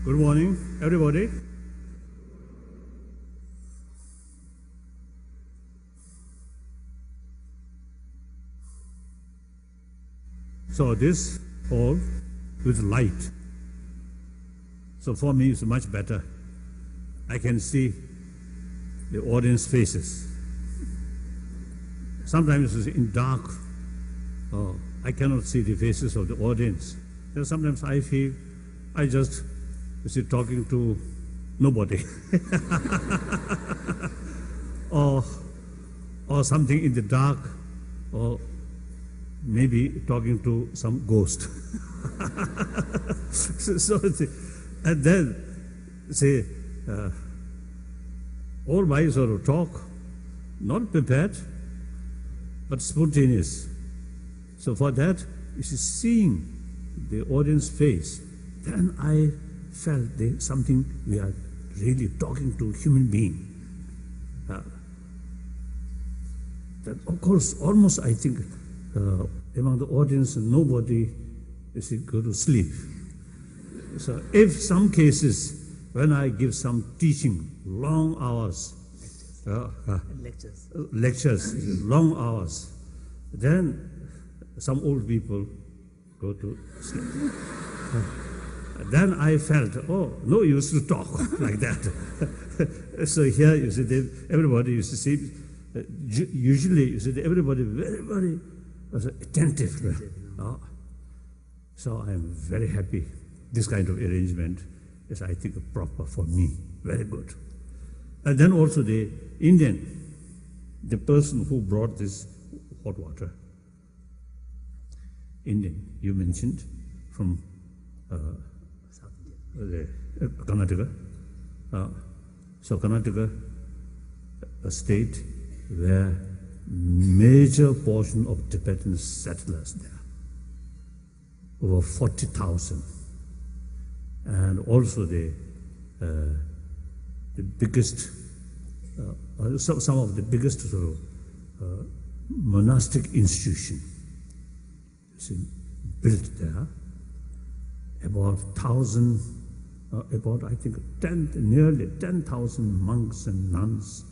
Good morning, everybody. So this hall with light. So for me, it's much better. I can see the audience faces. Sometimes it's in dark. Oh, I cannot see the faces of the audience. And sometimes I feel I just talking to nobody. or something in the dark, or maybe talking to some ghost. And then say, all my sort of talk, not prepared, but spontaneous. So for that, seeing the audience face, then I felt something we are really talking to a human being. That of course, almost I think among the audience, nobody go to sleep. So if some cases, when I give some teaching, long hours, lectures, long hours, then some old people go to sleep. Then I felt, oh, no use to talk like that. So here, everybody used to see, usually, everybody very, very attentive. So I am very happy. This kind of arrangement is, I think, proper for me. Very good. And then also the Indian, the person who brought this hot water, Indian, you mentioned, from Karnataka. So Karnataka, a state where major portion of Tibetan settlers there, over 40,000, and also the biggest, some of the biggest sort of monastic institution built there. About 1,000, about I think nearly 10,000 monks and nuns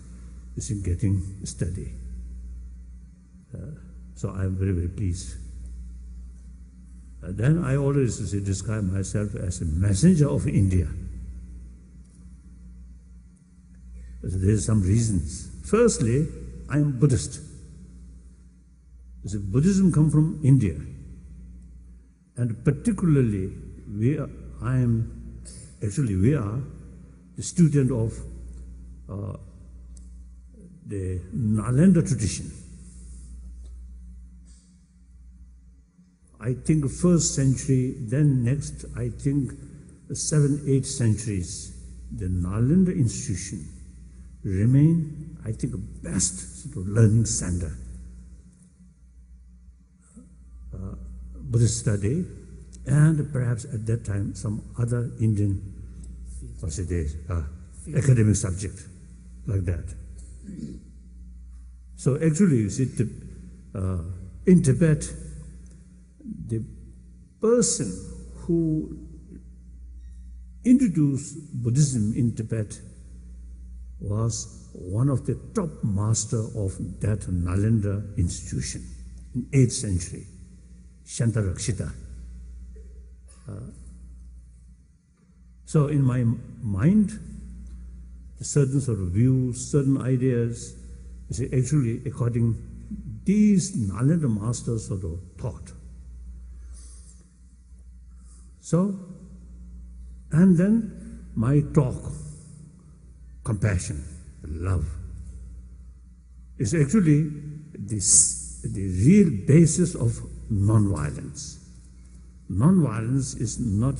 is getting study. So I am very, very pleased. Then I always describe myself as a messenger of India. There are some reasons. Firstly, I am Buddhist. Buddhism comes from India. And particularly, we are the student of the Nalanda tradition. I think 1st century, then next, I think 7th, 8th centuries, the Nalanda institution remain, I think, best sort of learning center. Buddhist study, and perhaps at that time some other Indian academic subject like that. So actually, you see, in Tibet, the person who introduced Buddhism in Tibet was one of the top master of that Nalanda institution in 8th century, Shantarakshita. So in my mind, certain sort of views, certain ideas, actually according these Nalanda masters sort of thought. So, and then my talk, compassion, love, is actually the real basis of non-violence. Non-violence is not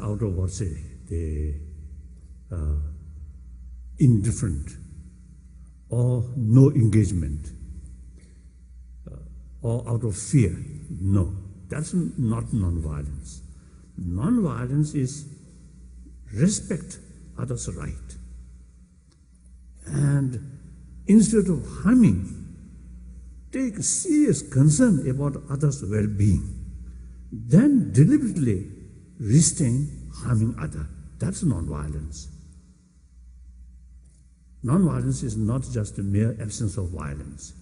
out of the indifferent or no engagement or out of fear. No, that's not non-violence. Non-violence is respect others' right. And instead of harming, take serious concern about others' well-being. Then deliberately restrain harming other. That's non-violence. Non-violence is not just a mere absence of violence,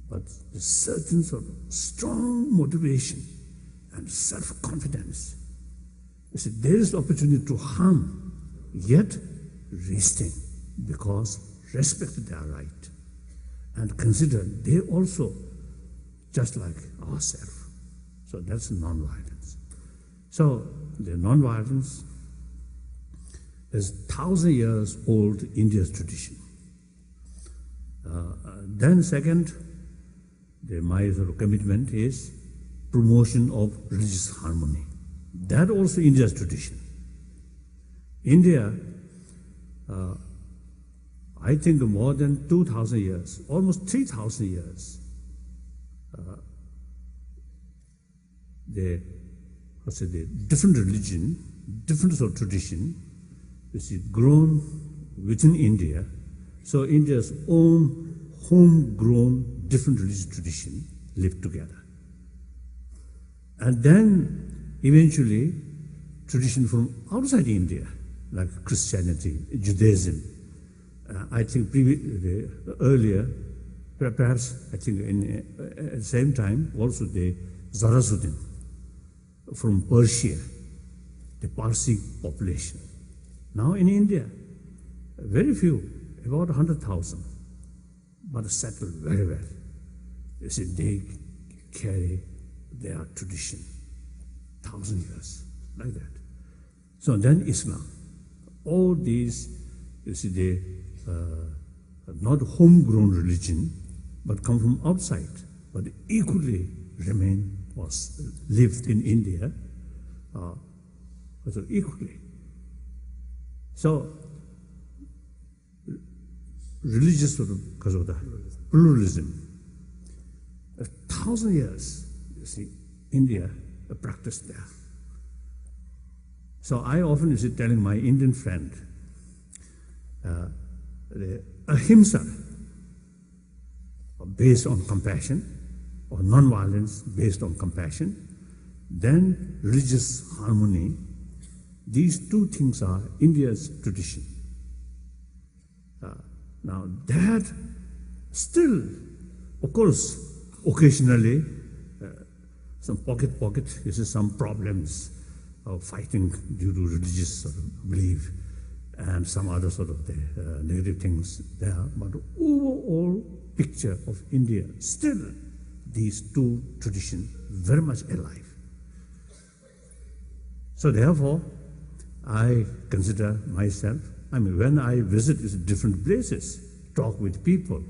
but a certain sort of strong motivation and self-confidence. You see, there is opportunity to harm, yet restrain, because respect their right and consider they also just like ourselves. So that's non-violence. So the non-violence is 1,000 years old India's tradition. Then second, my sort of commitment is promotion of religious harmony. That also India's tradition. India, I think more than 2,000 years, almost 3,000 years, the different religion, different sort of tradition, is grown within India. So India's own homegrown different religious tradition live together. And then eventually tradition from outside India, like Christianity, Judaism. I think earlier, perhaps I think at the same time, also the Zoroastrian from Persia, the Parsi population. Now in India, very few, about 100,000, but settled very well. You see, they carry their tradition, 1,000 years, like that. So then Islam, all these, you see, they not homegrown religion, but come from outside, but equally remain was lived in India, so equally. So religious sort of pluralism, 1,000 years, you see, India practiced there. So I often is telling my Indian friend, the ahimsa, based on compassion, or non-violence based on compassion, then religious harmony. These two things are India's tradition. Now that still, of course, occasionally, some pocket, you see, some problems of fighting due to religious sort of belief and some other sort of negative things there. But overall picture of India, still these two traditions very much alive. So therefore, I consider myself, when I visit different places, talk with people,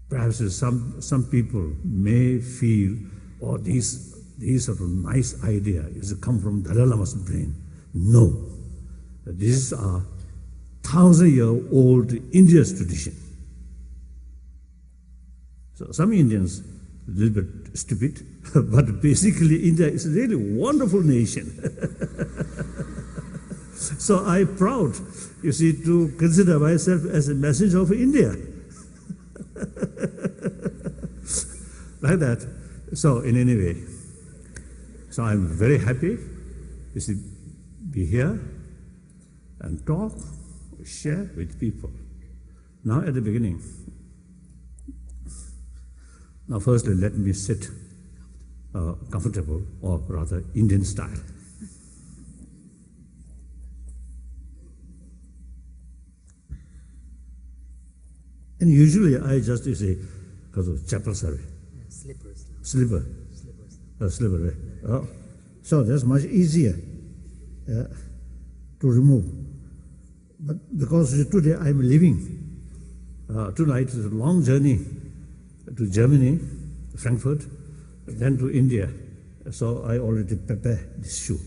perhaps some people may feel, oh, these sort of nice idea is come from Dalai Lama's brain. No, these are 1,000-year-old India's tradition. So some Indians a little bit stupid, but basically India is a really wonderful nation. So I'm proud, you see, to consider myself as a messenger of India. Like that. So in any way, so I'm very happy, you see, be here and talk, share with people. Now at the beginning, now firstly let me sit comfortable, or rather Indian style. And usually I just say, because of chapel service. Slippers. Slipper. Slipper, right? Oh. So that's much easier to remove. But because today I'm leaving, tonight is a long journey to Germany, Frankfurt, then to India. So I already prepared this shoe.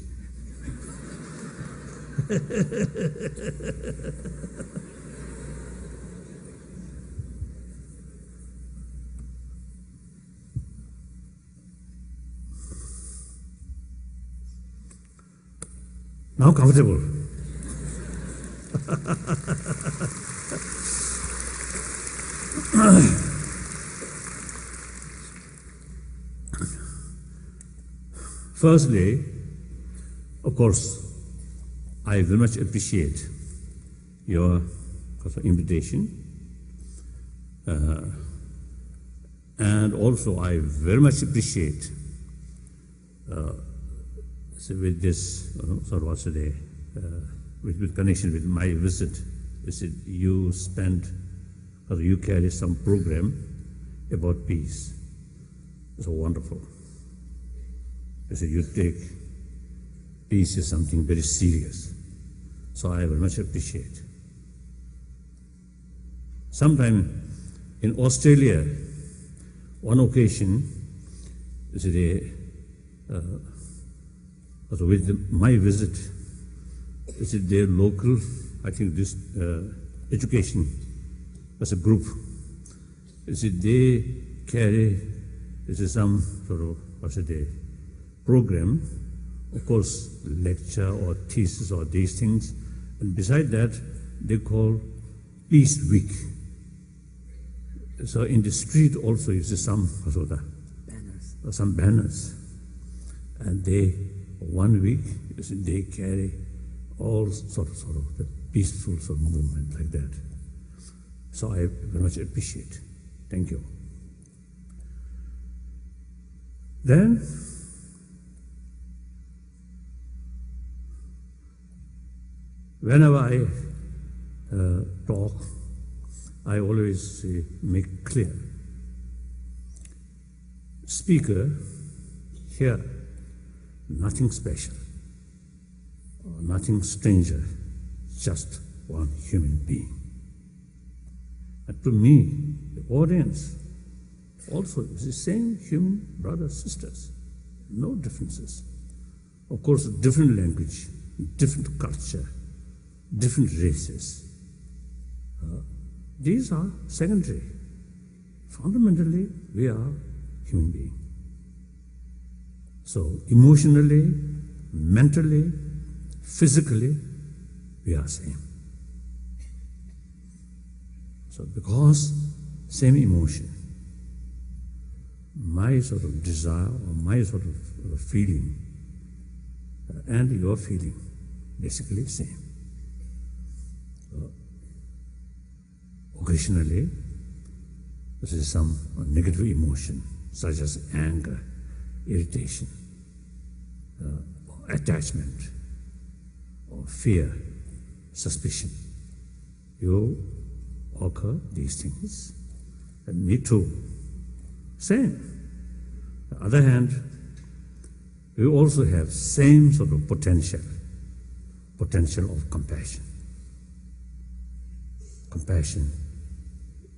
Now comfortable. Firstly, Of course, I very much appreciate your invitation. And also I very much appreciate with this with connection with my visit, you spend or you carry some program about peace. It's so wonderful. You take peace is something very serious. So I very much appreciate. Sometime in Australia, one occasion, with my visit, their local, I think this education as a group, they carry some sort of program, of course, lecture or thesis or these things, and beside that, they call Peace Week. So in the street also you see some banners, and they 1 week they carry all sort of the peaceful sort of movement like that. So I very much appreciate. Thank you. Then whenever I talk, I always make clear. Speaker here, nothing special, nothing stranger, just one human being. And to me, the audience also is the same human brothers, sisters, no differences. Of course, different language, different culture, different races. These are secondary. Fundamentally, we are human beings. So emotionally, mentally, physically, we are same. So because same emotion, my sort of desire or my sort of feeling and your feeling, basically same. Occasionally, there is some negative emotion, such as anger, irritation, or attachment, or fear, suspicion. You occur these things, and me too. Same. On the other hand, we also have same sort of potential of compassion. Compassion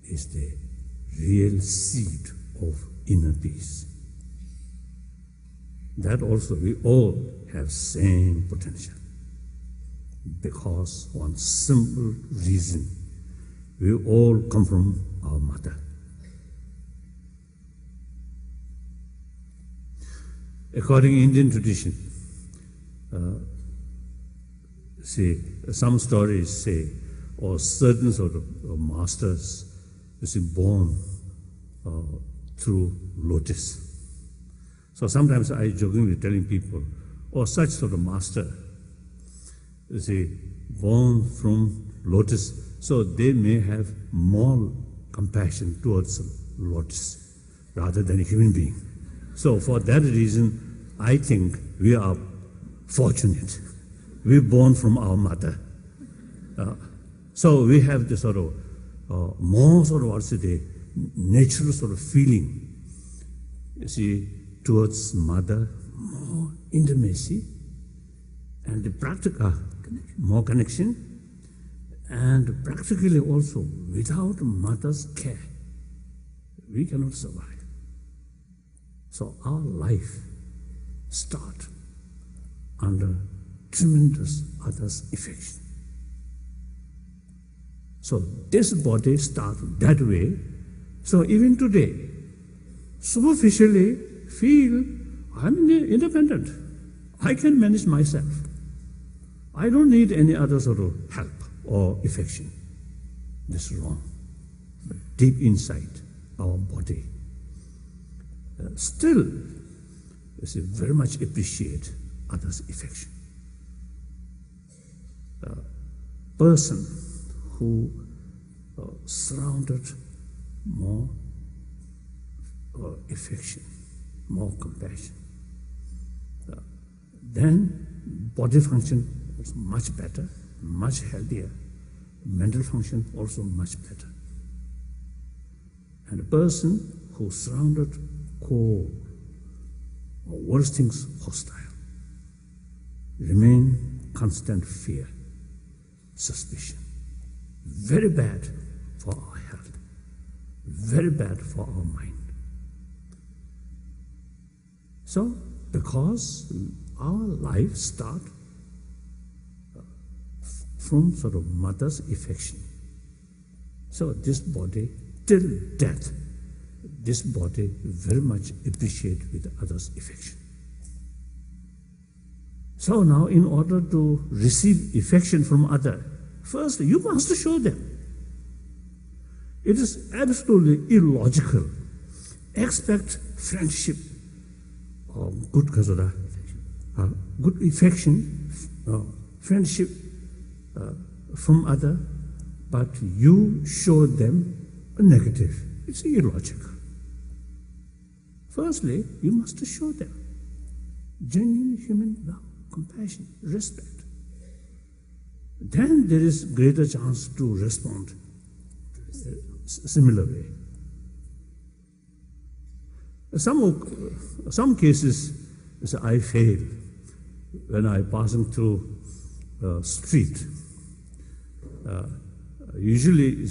is the real seed of inner peace. That also we all have same potential, because one simple reason, we all come from our mother. According to Indian tradition, some stories say, or certain sort of masters born through lotus. So sometimes I jokingly telling people, such sort of master, born from lotus, so they may have more compassion towards lotus rather than a human being. So for that reason, I think we are fortunate. We're born from our mother. So we have the sort of more sort of natural sort of feeling, towards mother, more intimacy, and the practical more connection, and practically also without mother's care, we cannot survive. So our life starts under tremendous others' affection. So this body starts that way. So even today, superficially feel I'm independent. I can manage myself. I don't need any other sort of help or affection. This is wrong. But deep inside our body, still, very much appreciate others' affection. person who surrounded more affection, more compassion, then body function was much better, much healthier. Mental function also much better. And a person who surrounded cold or worse things hostile, remain constant fear, suspicion. Very bad for our health, very bad for our mind. So, because our life starts from sort of mother's affection. So this body, till death, this body very much appreciate with others' affection. So now in order to receive affection from other, first you must show them. It is absolutely illogical. Expect friendship or good kasada, good affection, friendship from other, but you show them a negative. It's illogical. Firstly, you must show them genuine human love, compassion, respect. Then there is greater chance to respond similar way. Some cases, I fail when I passing through a street. Usually,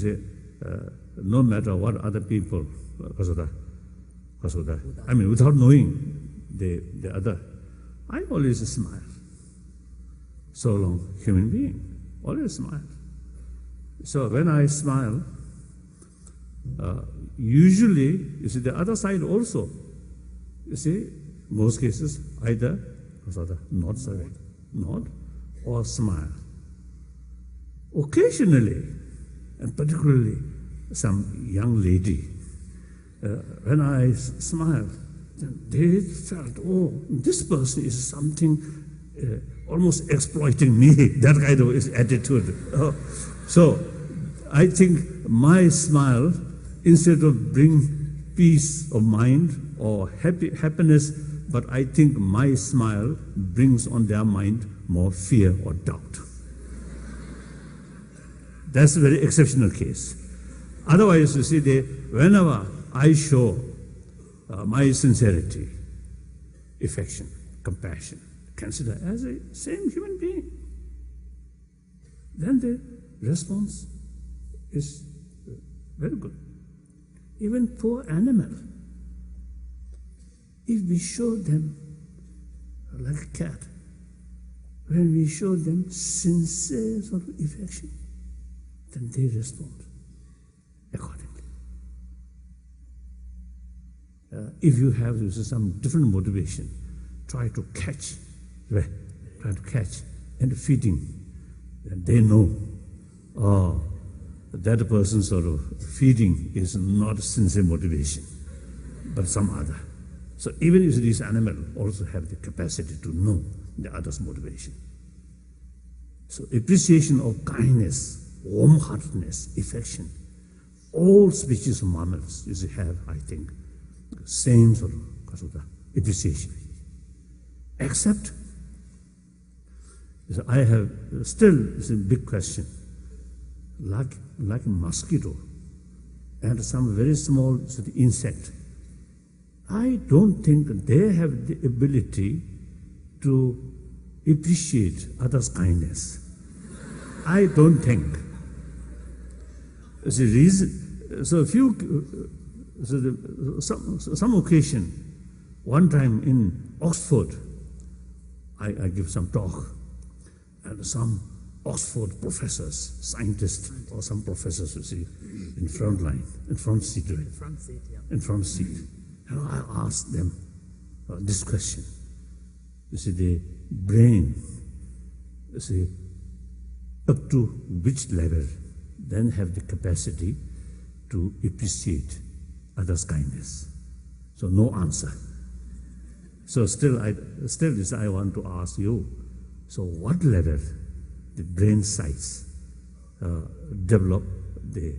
no matter what other people, I mean, without knowing the other, I always smile. So long, human being, always smile. So when I smile, usually, you see, the other side also, you see, most cases, either nod or smile. Occasionally, and particularly some young lady, when I smile, they felt, oh, this person is something almost exploiting me, that kind of attitude. So I think my smile, instead of bring peace of mind or happiness, but I think my smile brings on their mind more fear or doubt. That's a very exceptional case. Otherwise, you see, whenever I show my sincerity, affection, compassion, consider as a same human being, then the response is very good. Even poor animal, if we show them, like a cat, when we show them sincere sort of affection, then they respond accordingly. If you have some different motivation, try to catch, and feeding, then they know, oh, that person's sort of feeding is not sincere motivation, but some other. So even if these animals also have the capacity to know the other's motivation. So appreciation of kindness, warm-heartedness, affection, all species of mammals have, I think, same sort of appreciation. Except, I have still, it's a big question, like a mosquito and some very small sort of insect, I don't think they have the ability to appreciate others' kindness. I don't think. The reason, so some occasion, one time in Oxford, I give some talk, and some Oxford professors, scientists, or some professors, you see, in front line, in front seat, right? In front seat. And I asked them this question. You see, the brain, you see, up to which level then have the capacity to appreciate others' kindness? So no answer. So still I want to ask you, so what level the brain size, develop the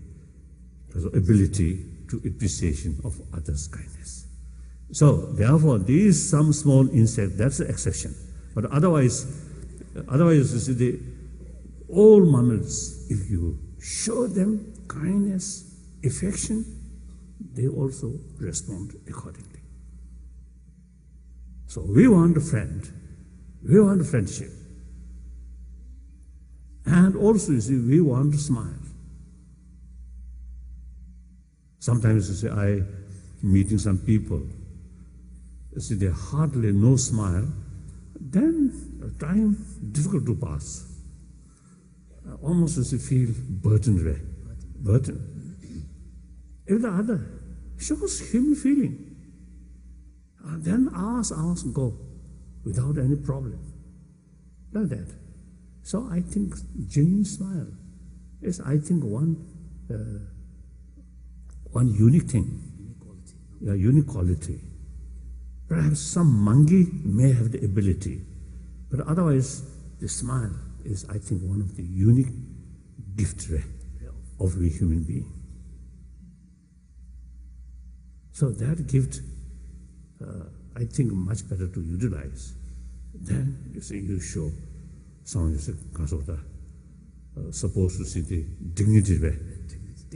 ability to appreciation of others' kindness. So, therefore, these some small insect, that's the exception. But otherwise, you see, all mammals, if you show them kindness, affection, they also respond accordingly. So we want a friend, we want a friendship. And also, you see, we want to smile. Sometimes, you see, I meeting some people, you see, they hardly no smile, then time difficult to pass. Almost as you feel burdened. Burden. If the other shows him feeling, then ours go without any problem. Like that. So I think genuine smile is, I think, one unique thing. Unique quality. Perhaps some monkey may have the ability, but otherwise the smile is, I think, one of the unique gifts of a human being. So that gift, I think, much better to utilize. Then, you see, you show someone, you say, supposed to see the dignity,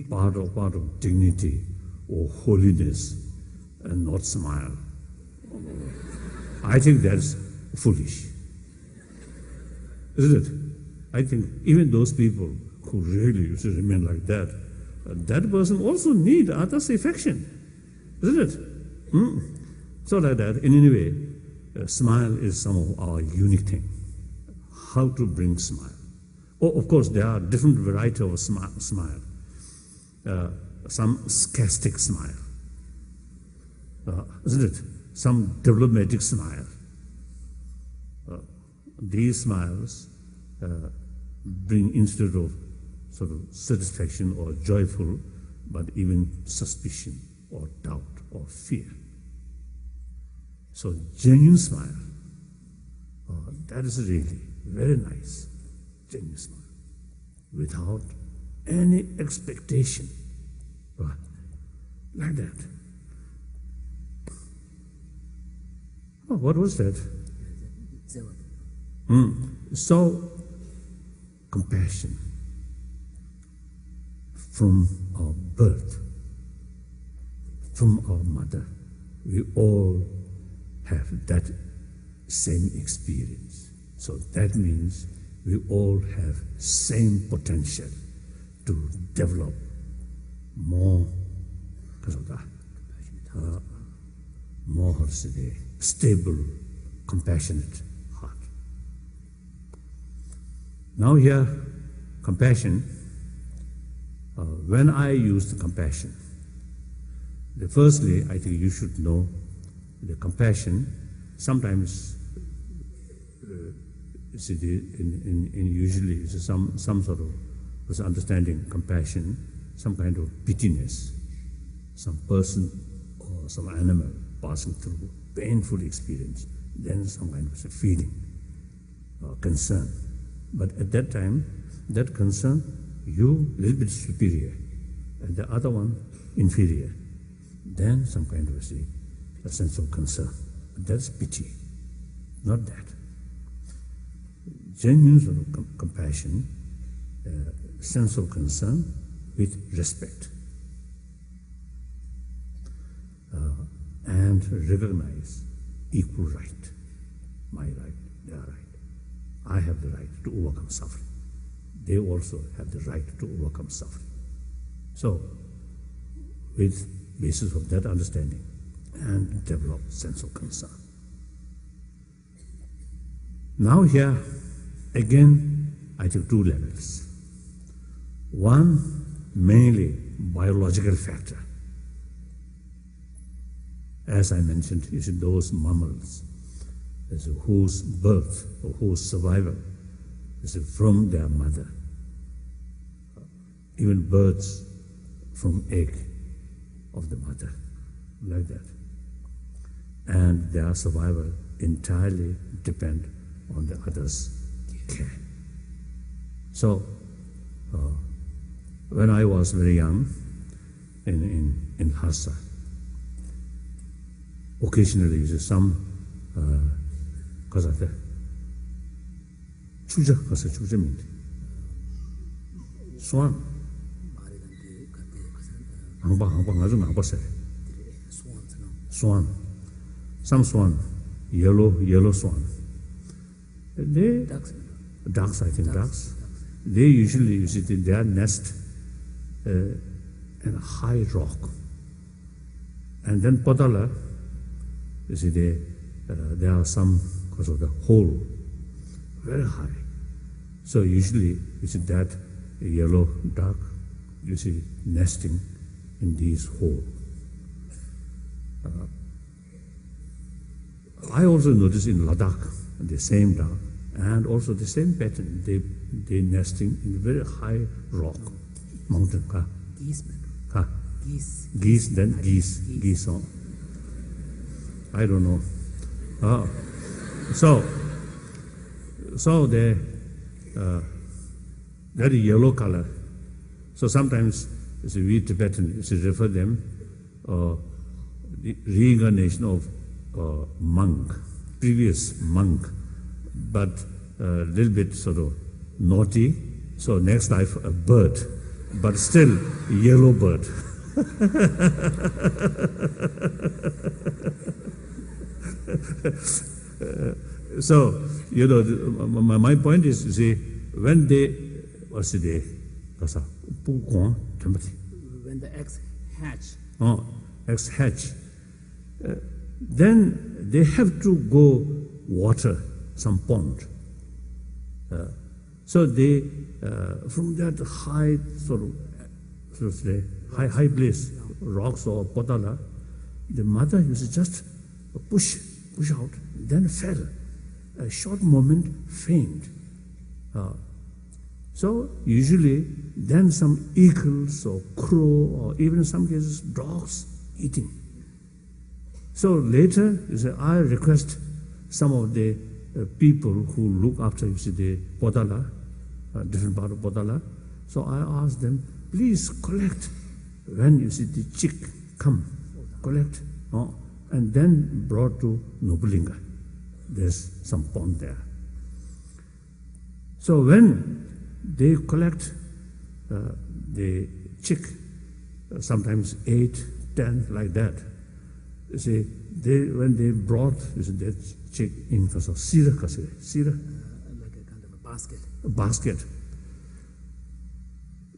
part of dignity or holiness, and not smile. I think that's foolish, isn't it? I think even those people who really remain like that, that person also need others' affection, isn't it? So like that, in any way, smile is some of our unique thing. How to bring smile. Oh, of course, there are different varieties of smile. Some sarcastic smile, isn't it? Some diplomatic smile. These smiles bring, instead of sort of satisfaction or joyful, but even suspicion or doubt or fear. So genuine smile, that is really very nice, genuine smile, without any expectation, like that. Oh, what was that? So, compassion from our birth, from our mother, we all have that same experience. So that means we all have same potential to develop more, more stable, compassionate heart. Now here, compassion, when I use the compassion, firstly, I think you should know the compassion, sometimes usually it's some sort of understanding compassion, some kind of pityness, some person or some animal passing through painful experience, then some kind of feeling or concern. But at that time, that concern, you a little bit superior, and the other one inferior. Then some kind of a sense of concern. That's pity, not that. Genuine sort of compassion, sense of concern with respect, and recognize equal right. My right, their right. I have the right to overcome suffering. They also have the right to overcome suffering. So, with basis of that understanding, and develop sense of concern. Now here, again, I think two levels. One, mainly biological factor. As I mentioned, you see those mammals whose birth or whose survival is from their mother. Even birds from egg of the mother, like that. And their survival entirely depend on the other's care. So, when I was very young in Lhasa, occasionally some kazate chuja kasa chuja mint swan angpa ngaju ngapa se swan, some swan, yellow swan. They ducks, I think ducks. They usually, you see, their nest in a high rock, and then podala, you see, there are some because of the hole, very high. So usually, you see that yellow duck, you see nesting in these holes. I also noticed in Ladakh the same duck, and also the same pattern. They nesting in a very high rock, mountain. Geese, then geese on. I don't know. So they very yellow color. So sometimes we Tibetans refer them the reincarnation of monk, previous monk, but a little bit sort of naughty. So next life a bird, but still yellow bird. So my point is, you see, when they when the eggs hatch. Eggs hatch. Then they have to go water some pond. So they, from that high sort of say, high place, rocks or potala, the mother used to just push out, then fell. A short moment, faint. So usually, then some eagles or crow or even in some cases dogs eating. So later, you say, I request some of the people who look after, you see, the podala, different part of podala. So I ask them, please collect when you see the chick come, collect, and then brought to Nobulinga. There's some pond there. So when they collect the chick, sometimes 8, 10, like that. You see, when they brought that chick in for sira, like a kind of a basket. A basket.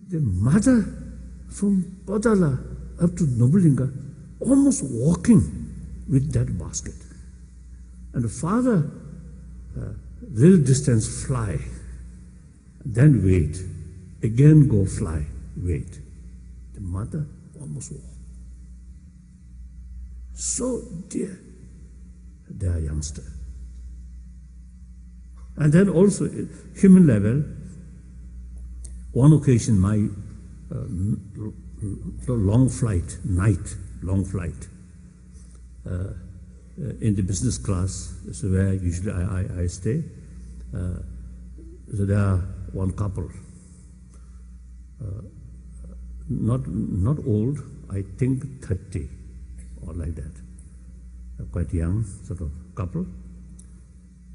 The mother from Padala up to Nobulinga almost walking with that basket. And the father, little distance fly, then wait, again go fly, wait. The mother almost walk. So dear, their youngster. And then also, human level, one occasion my long flight, long flight, in the business class, so where usually I stay, so there are one couple, not old, I think 30 or like that, quite young sort of couple.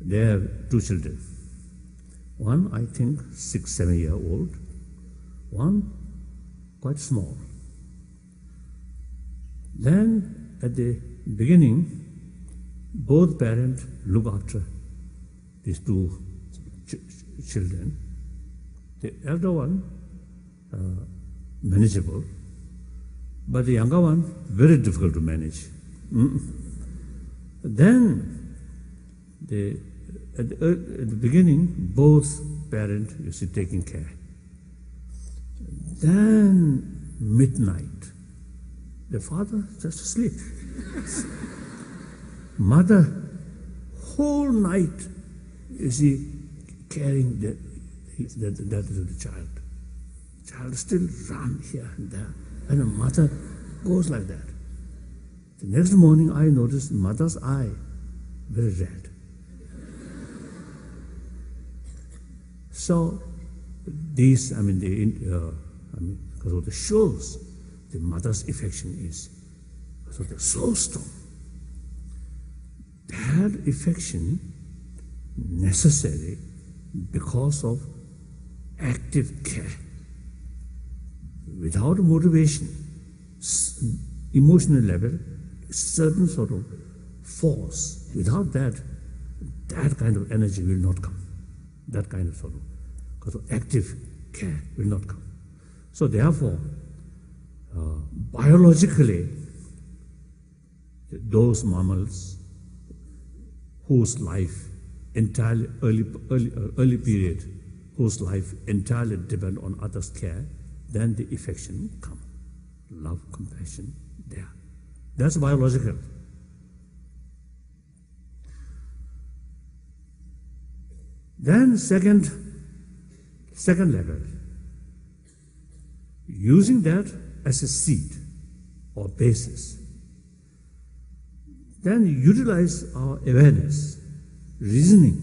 They have 2 children. One, I think, 6, 7 year old. One, quite small. Then, at the beginning, both parents look after these 2 children. The elder one, manageable, but the younger one, very difficult to manage. Then, at the beginning, both parents, you see, taking care. Then, midnight, the father just asleep. Mother, whole night, you see, carrying the child. Child still run here and there. And the mother goes like that. The next morning, I noticed mother's eye very red. So these, because of the shows, the mother's affection is so strong. That affection necessary because of active care. Without motivation, emotional level, certain sort of force. Without that, that kind of energy will not come. That kind of because of active care will not come. So therefore, biologically, those mammals whose life entirely early period, whose life entirely depend on others' care, then the affection come, love, compassion, there. That's biological. Then second level, using that as a seed or basis, then utilize our awareness, reasoning,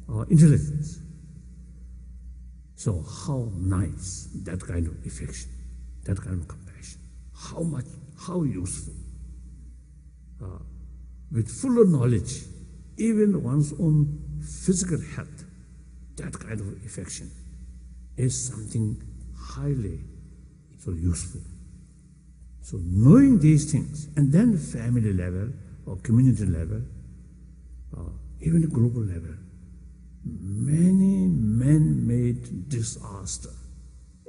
our intelligence. So how nice that kind of affection, that kind of compassion, how useful. With fuller knowledge, even one's own physical health, that kind of affection is something highly useful. So knowing these things, and then family level or community level, even the global level, many man-made disaster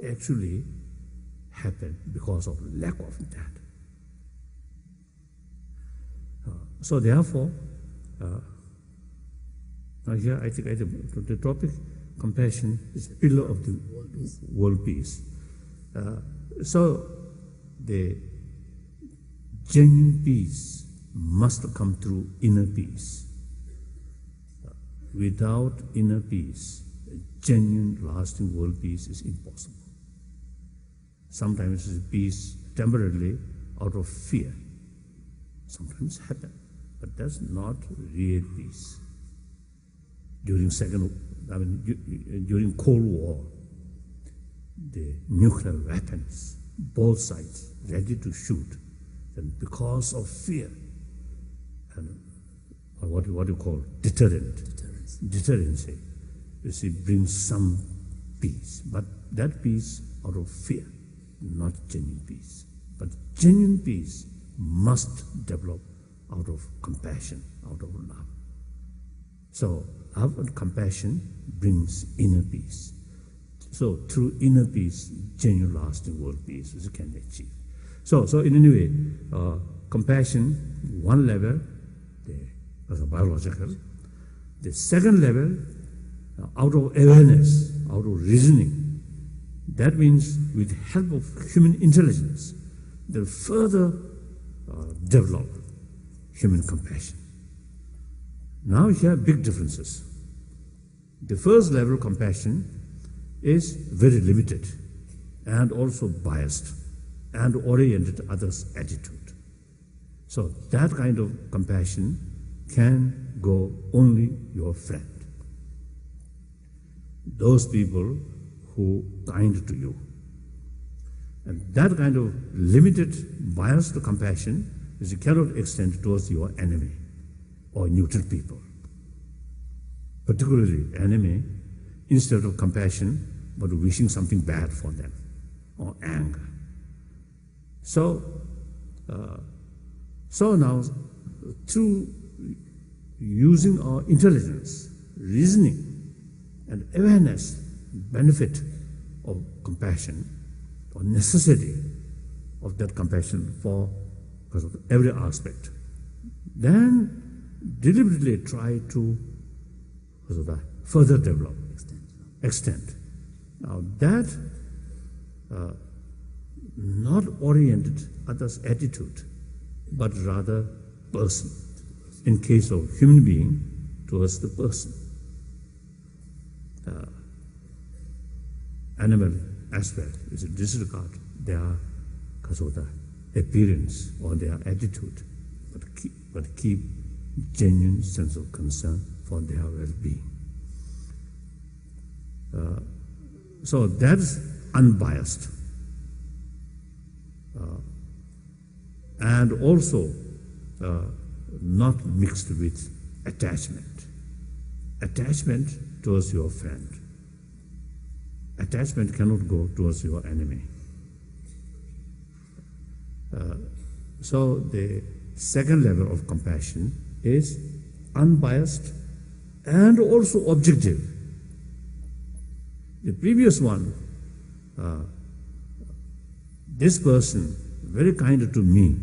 actually happen because of lack of that. So therefore, now here I think the topic, compassion, is a pillar of the world peace. So the genuine peace must come through inner peace. Without inner peace, genuine, lasting world peace is impossible. Sometimes it's peace temporarily out of fear. Sometimes happen, but that's not real peace. During Cold War, the nuclear weapons, both sides ready to shoot, and because of fear, and what do you call deterrence, you see, brings some peace, but that peace out of fear, not genuine peace. But genuine peace must develop out of compassion, out of love. So love and compassion brings inner peace. So through inner peace, genuine lasting world peace is can be achieved. So in any way, compassion, one level, as a biological. The second level, out of awareness, out of reasoning. That means with help of human intelligence, they'll further develop human compassion. Now here are big differences. The first level of compassion is very limited and also biased and oriented to others' attitude. So that kind of compassion can go only your friend. Those people who kind to you. And that kind of limited, biased compassion is you cannot extend towards your enemy or neutral people. Particularly enemy, instead of compassion, but wishing something bad for them, or anger. So now, through using our intelligence, reasoning, and awareness, benefit of compassion, or necessity of that compassion because of every aspect, then deliberately try to further develop, extend. Now that not oriented others' attitude, but rather person. In case of human being, towards the person. Animal aspect is a disregard their appearance or their attitude, but keep genuine sense of concern for their well-being. So that's unbiased. And also not mixed with attachment. Attachment towards your friend. Attachment cannot go towards your enemy. So the second level of compassion is unbiased and also objective. The previous one, this person very kind to me,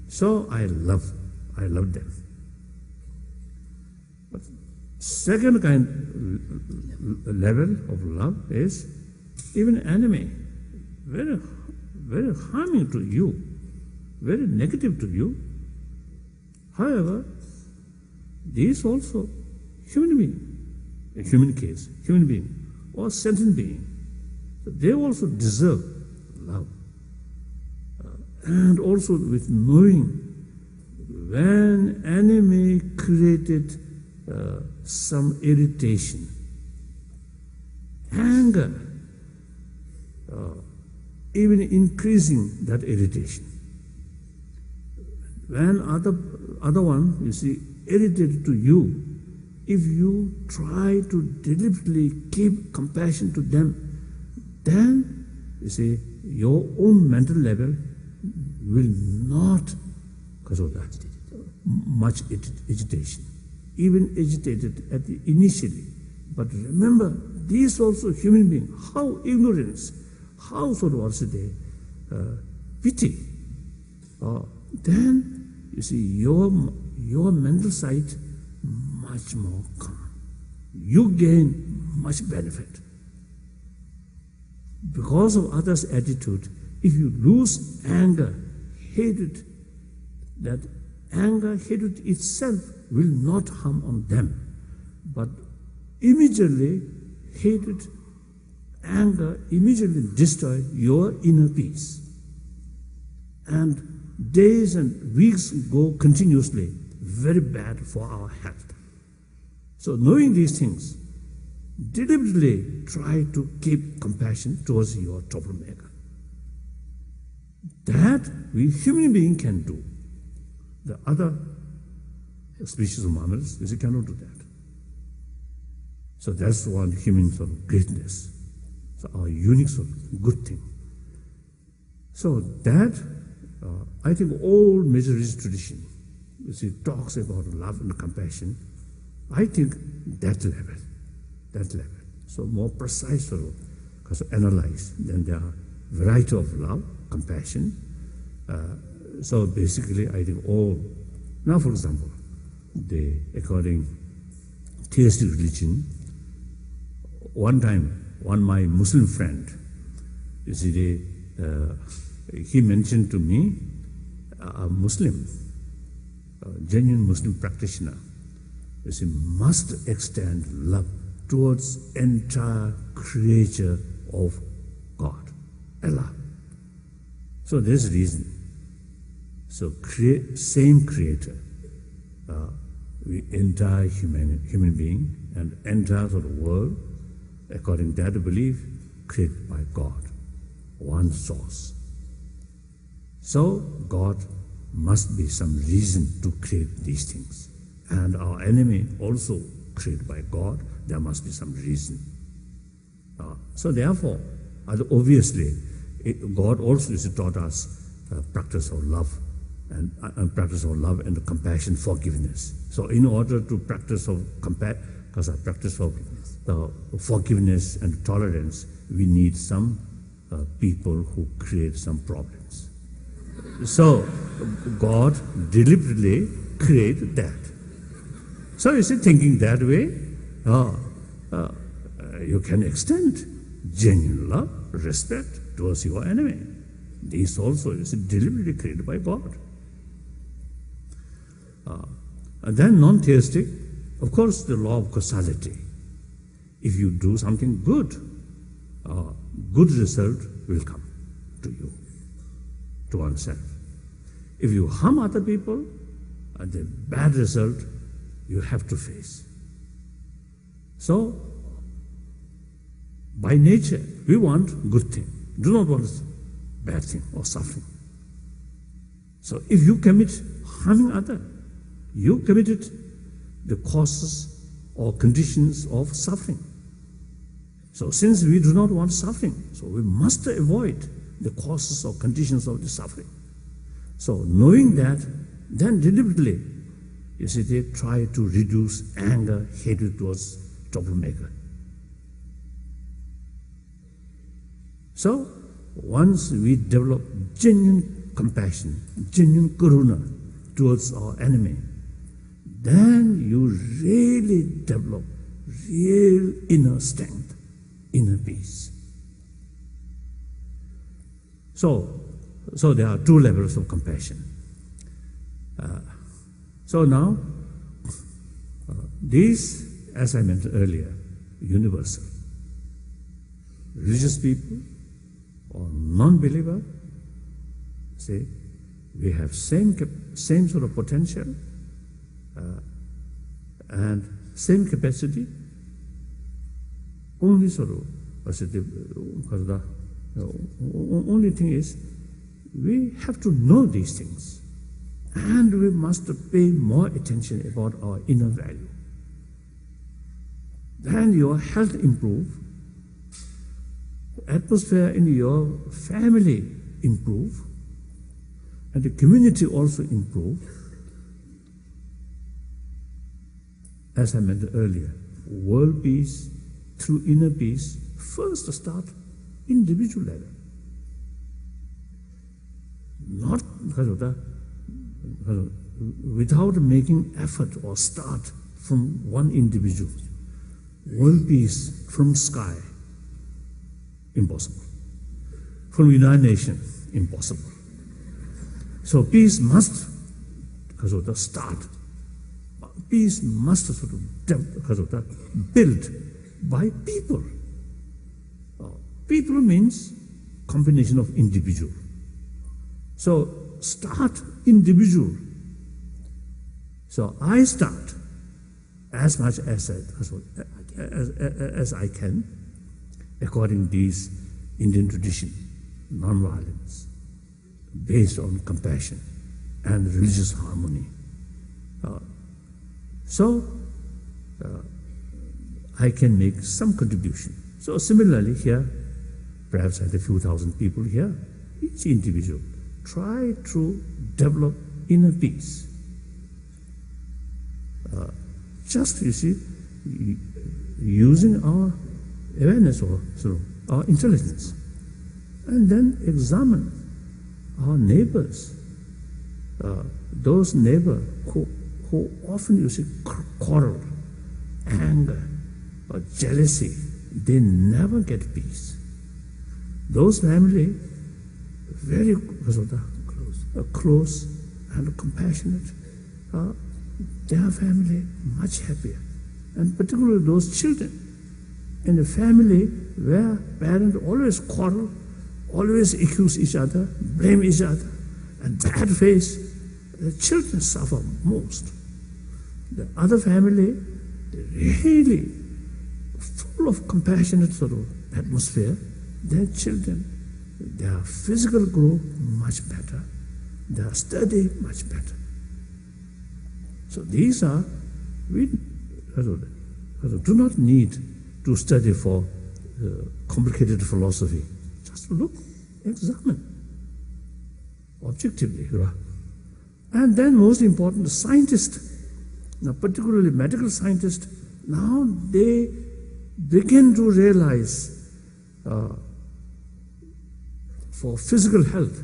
so I love them. But second level of love is even enemy, very harming to you, very negative to you. However, these also human being, a human case, human being or sentient being, so they also deserve love. And also with knowing when enemy created some irritation, anger, even increasing that irritation. When other one, you see, irritated to you, if you try to deliberately keep compassion to them, then, you see, your own mental level will not cause of that much agitation, even agitated at the initially. But remember, these also human beings, how ignorance, how sort of also pity. Then you see your mental side much more calm. You gain much benefit. Because of others' attitude, if you lose anger, hatred, that anger, hatred itself will not harm on them. But immediately, hatred, anger immediately destroy your inner peace. And days and weeks go continuously, very bad for our health. So knowing these things, deliberately try to keep compassion towards your troublemaker. That we human being can do. The other species of mammals, they cannot do that. So that's one human sort of greatness. So our unique sort of good thing. So that, I think all major religious tradition, you see, talks about love and compassion. I think that level. So more precise sort of, because analyze, then there are variety of love, compassion. So basically, I think all, now for example, according theistic religion, one time, my Muslim friend, you see, he mentioned to me, a Muslim, a genuine Muslim practitioner, you see, must extend love towards entire creature of God, Allah. So there's a reason. So same creator, the entire human being and entire sort of world, according to that belief, created by God, one source. So God must be some reason to create these things. And our enemy also created by God, there must be some reason. So therefore, obviously, God also taught us practice of love and practice of love and compassion, forgiveness. So in order to practice of practice of forgiveness and tolerance, we need some people who create some problems. So God deliberately created that. So you see, thinking that way, you can extend genuine love, respect towards your enemy. These also is deliberately created by God. And then non-theistic, of course, the law of causality. If you do something good, good result will come to you, to oneself. If you harm other people, the bad result you have to face. So, By nature, we want good thing. Do not want bad thing or suffering. So if you commit harming other, you committed the causes or conditions of suffering. So since we do not want suffering, so we must avoid the causes or conditions of the suffering. So knowing that, then deliberately, you see, they try to reduce anger, hatred towards troublemaker. So once we develop genuine compassion, genuine karuna towards our enemy, then you really develop real inner strength, inner peace. So there are two levels of compassion. So now, these, as I mentioned earlier, universal. Religious people or non-believer, say, we have same sort of potential and same capacity. Only sort of, only thing is, we have to know these things, and we must pay more attention about our inner value. Then your health improve, the atmosphere in your family improve, and the community also improve. As I mentioned earlier, world peace through inner peace first start individual level. Not without making effort or start from one individual. World peace from sky, impossible. From United Nations, impossible. So peace must start. Peace must built by people. People means combination of individual. So start individual. So I start as much as I can, according to this Indian tradition, non-violence, based on compassion and religious harmony. I can make some contribution. So similarly here, perhaps I have a few thousand people here, each individual, try to develop inner peace. Just, you see, using our awareness or our intelligence, and then examine our neighbors, those neighbors who often, you see, quarrel, anger, or jealousy, they never get peace. Those family, very close and compassionate, their family much happier. And particularly those children in a family where parents always quarrel, always accuse each other, blame each other, and bad face, the children suffer most. The other family, really full of compassionate sort of atmosphere, their children, their physical growth much better, their study much better. So these are, we do not need to study for complicated philosophy. Just look, examine objectively. And then most important, scientists, now particularly medical scientists, now they begin to realize for physical health,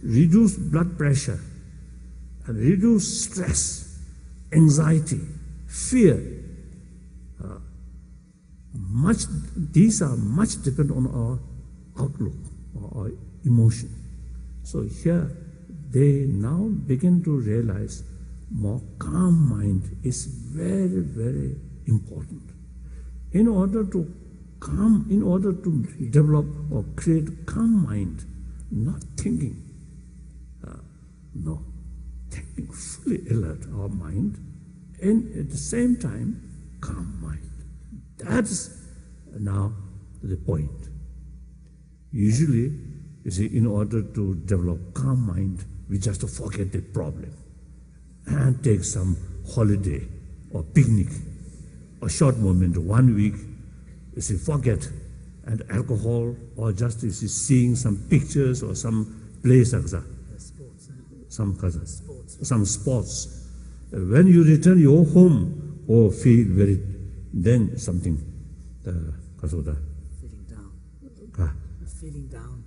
reduce blood pressure, and reduce stress, anxiety, fear. These are much depend on our outlook, or our emotion. So here they now begin to realize more calm mind is very, very important. In order to develop or create calm mind, not thinking, thinking fully alert our mind, and at the same time, calm mind. now the point. Usually, you see, in order to develop calm mind, we just forget the problem and take some holiday or picnic, a short moment, 1 week, you see, forget, and alcohol, or just you see, seeing some pictures or some place, some sports. When you return your home, or feel very, then something, Feeling down. Feeling down.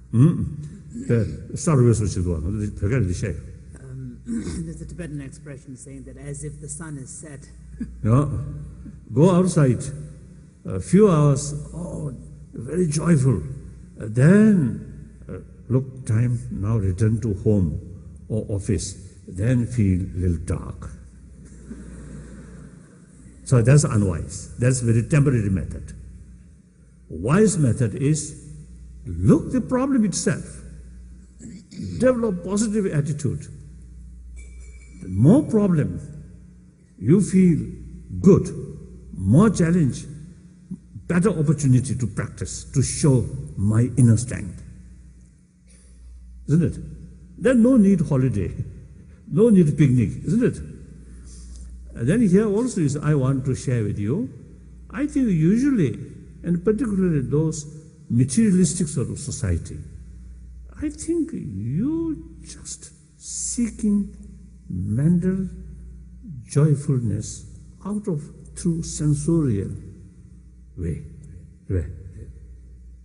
There's a Tibetan expression saying that as if the sun is set. No, go outside, a few hours, oh, very joyful. Then look, time, now return to home or office, then feel a little dark. So that's unwise. That's very temporary method. Wise method is look the problem itself. Develop positive attitude. The more problem, you feel good, more challenge, better opportunity to practice, to show my inner strength. Isn't it? Then no need holiday, no need picnic, isn't it? And then here also is I want to share with you, I think usually, and particularly those materialistic sort of society, I think you just seeking mental joyfulness out of through sensorial way.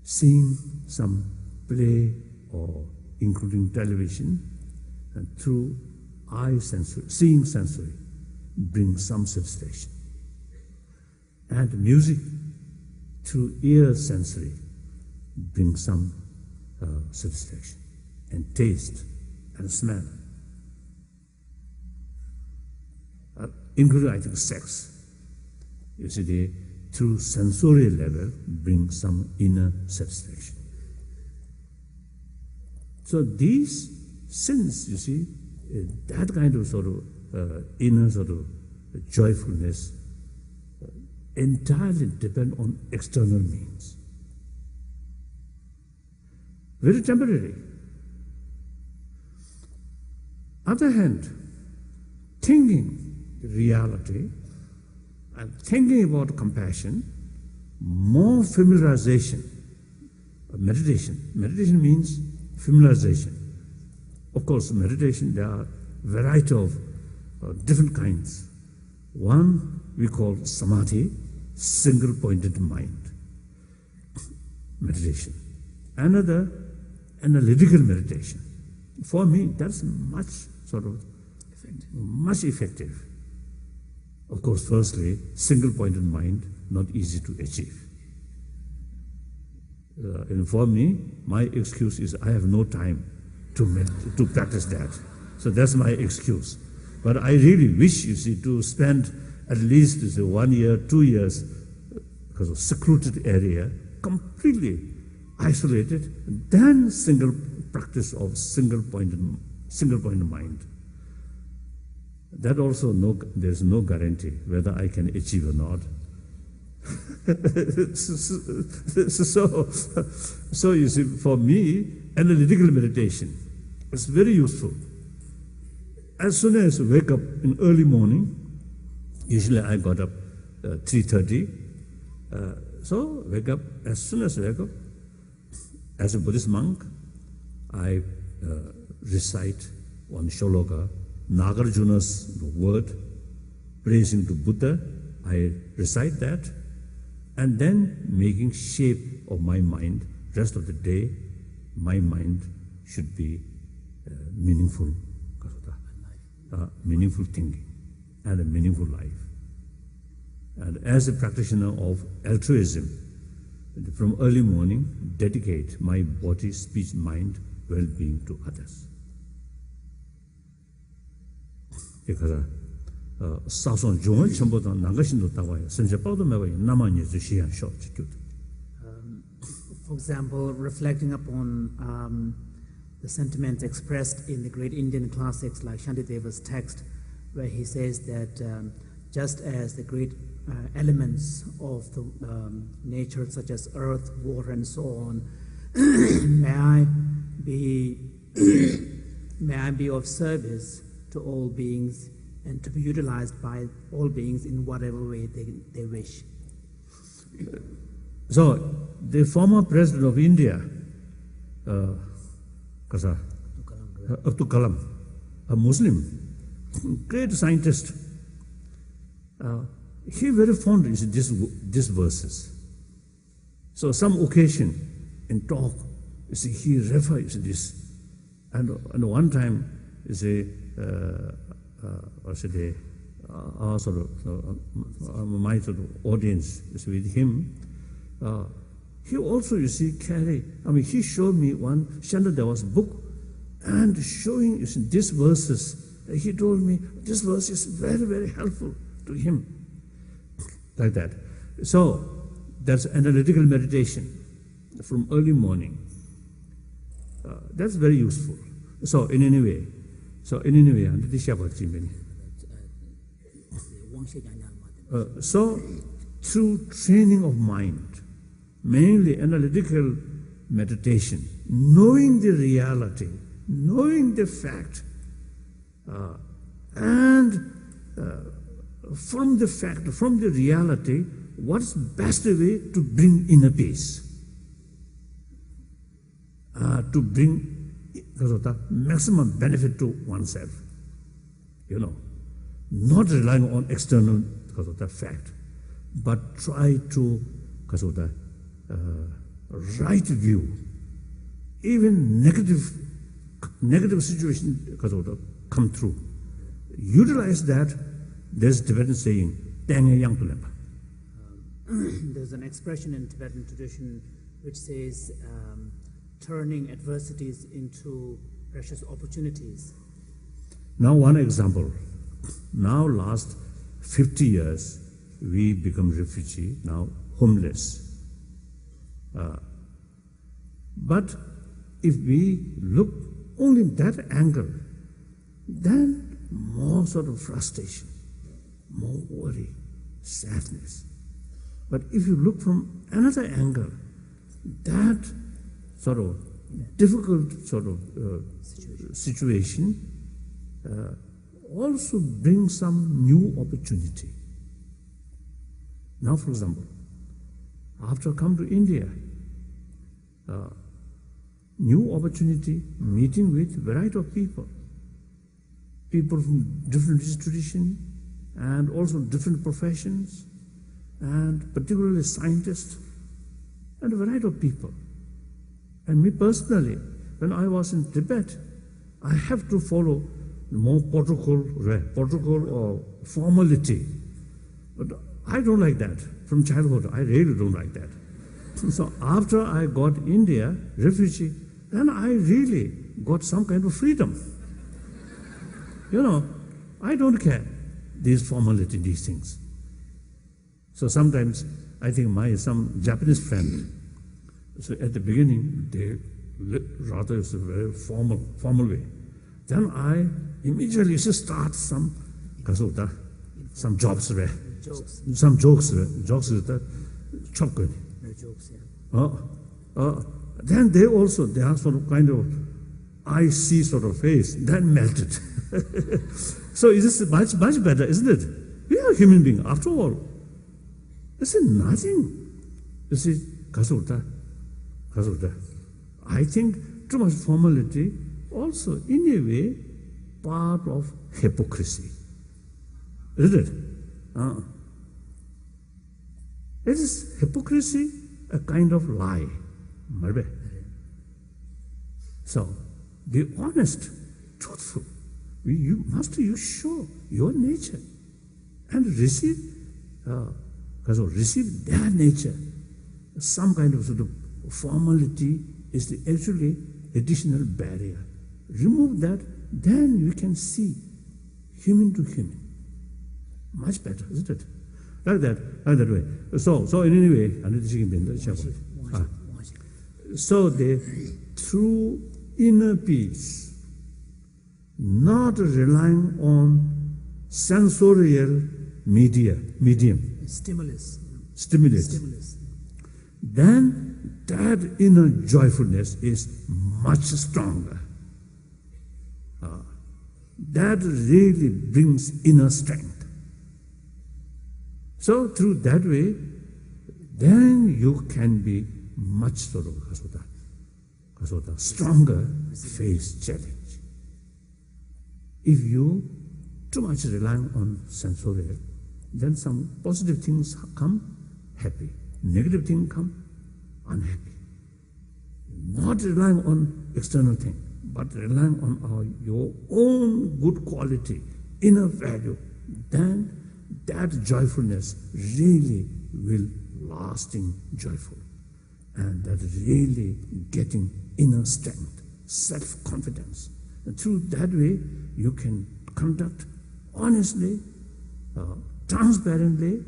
Seeing some play or including television, and through eye sensory, seeing sensory, brings some satisfaction. And music through ear sensory brings some satisfaction. And taste and smell. Including, I think, sex. You see, through sensorial level, brings some inner satisfaction. So these sins, you see, that kind of sort of inner sort of joyfulness entirely depend on external means. Very temporary. Other hand, thinking reality and thinking about compassion, more familiarization, meditation. Meditation means familiarization. Of course, meditation, there are variety of different kinds. One we call samadhi, single-pointed mind, meditation. Another, analytical meditation. For me, that's much effective. Of course, firstly, single-pointed mind, not easy to achieve. And for me, my excuse is I have no time to practice that. So that's my excuse. But I really wish, you see, to spend at least 1 year, 2 years, because of secluded area, completely isolated, then single practice of single-pointed mind. That also, there's no guarantee whether I can achieve or not. So you see, for me, analytical meditation is very useful. As soon as I wake up in early morning, usually I got up 3:30. So wake up, as soon as I wake up, as a Buddhist monk, I recite one shloka, Nagarjuna's word, praising to Buddha. I recite that, and then making shape of my mind. Rest of the day, my mind should be meaningful, meaningful thinking, and a meaningful life. And as a practitioner of altruism, from early morning, dedicate my body, speech, mind, well-being to others. Because 사선 좋은 전부터 나가신도 따와요. 선제법도 매워요. 나만이 주시한 쇼트. For example, reflecting upon the sentiments expressed in the great Indian classics like Shantideva's text, where he says that just as the great elements of the nature, such as earth, water, and so on, may I be of service to all beings and to be utilized by all beings in whatever way they wish. So, the former president of India, Abdul Kalam, a Muslim, great scientist, he very fond of these verses. So, some occasion in talk, you see, he refers to this. And one time, you see, my sort of audience is with him. He also, you see, he showed me one Shandadeva's book and showing you see, these verses. He told me this verse is very, very helpful to him. Like that. So, that's analytical meditation from early morning. That's very useful. So, in any way, so through training of mind, mainly analytical meditation, knowing the reality, knowing the fact, and from the fact, from the reality, what's best way to bring inner peace, to bring maximum benefit to oneself, not relying on external fact, but try to right view, even negative situation come through. Utilize that. There's Tibetan saying, there's an expression in Tibetan tradition which says, turning adversities into precious opportunities. Now one example. Now last 50 years, we become refugee, now homeless. But if we look only that angle, then more sort of frustration, more worry, sadness. But if you look from another angle, that sort of difficult sort of situation also brings some new opportunity. Now, for example, after I come to India, new opportunity, meeting with variety of people from different traditions and also different professions, and particularly scientists, and a variety of people. And me personally, when I was in Tibet, I have to follow more protocol or formality. But I don't like that. From childhood, I really don't like that. So after I got India, refugee, then I really got some kind of freedom. I don't care these formality, these things. So sometimes I think some Japanese friend, so at the beginning they rather it's a very formal way. Then I immediately start some jobs, some jokes that chop good. Then they are sort of kind of icy sort of face, then melted. So it is much better, isn't it? We are human beings after all. This is nothing. This is kasuta. I think too much formality also in a way part of hypocrisy. Isn't it? It is hypocrisy, a kind of lie. So be honest, truthful. You must show your nature and receive their nature. Some kind of sort of formality is actually additional barrier. Remove that, then you can see human to human. Much better, isn't it? Like that way. So in any way, so through inner peace, not relying on sensorial medium, Stimulus. stimulus, then that inner joyfulness is much stronger. That really brings inner strength. So through that way, then you can be much sort of stronger face challenge. If you too much rely on sensorial, then some positive things come, happy. Negative things come, unhappy. Not relying on external thing, but relying on your own good quality, inner value, then that joyfulness really will lasting joyful. And that really getting inner strength, self-confidence. And through that way, you can conduct honestly, transparently.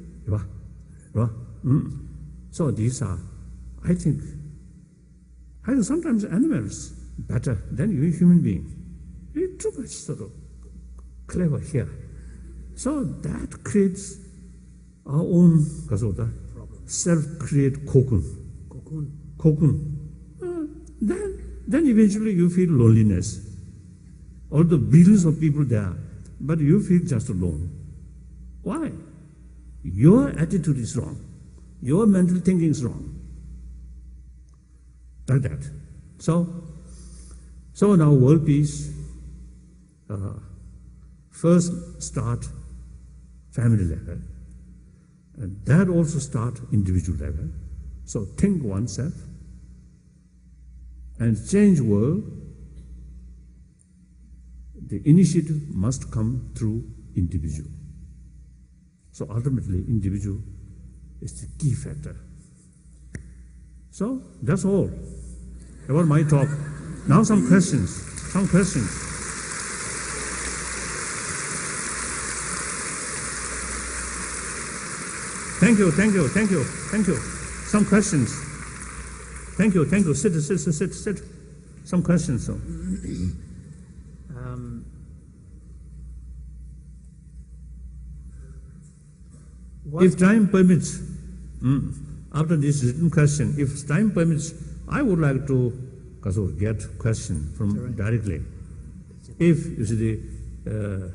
So these are, I think sometimes animals better than you human being. We're too much sort of clever here. So that creates our own self-create cocoon. Then eventually you feel loneliness. Although billions of people there, but you feel just alone. Why? Your attitude is wrong. Your mental thinking is wrong. Like that. So now world peace, first start family level, and that also start individual level. So think oneself and change world. The initiative must come through individual. So ultimately, individual is the key factor. So that's all about my talk. Now some questions. Thank you. Some questions. Thank you. Sit. Some questions. So. If time permits, after this written question, if time permits, I would like to get question from directly. If you see the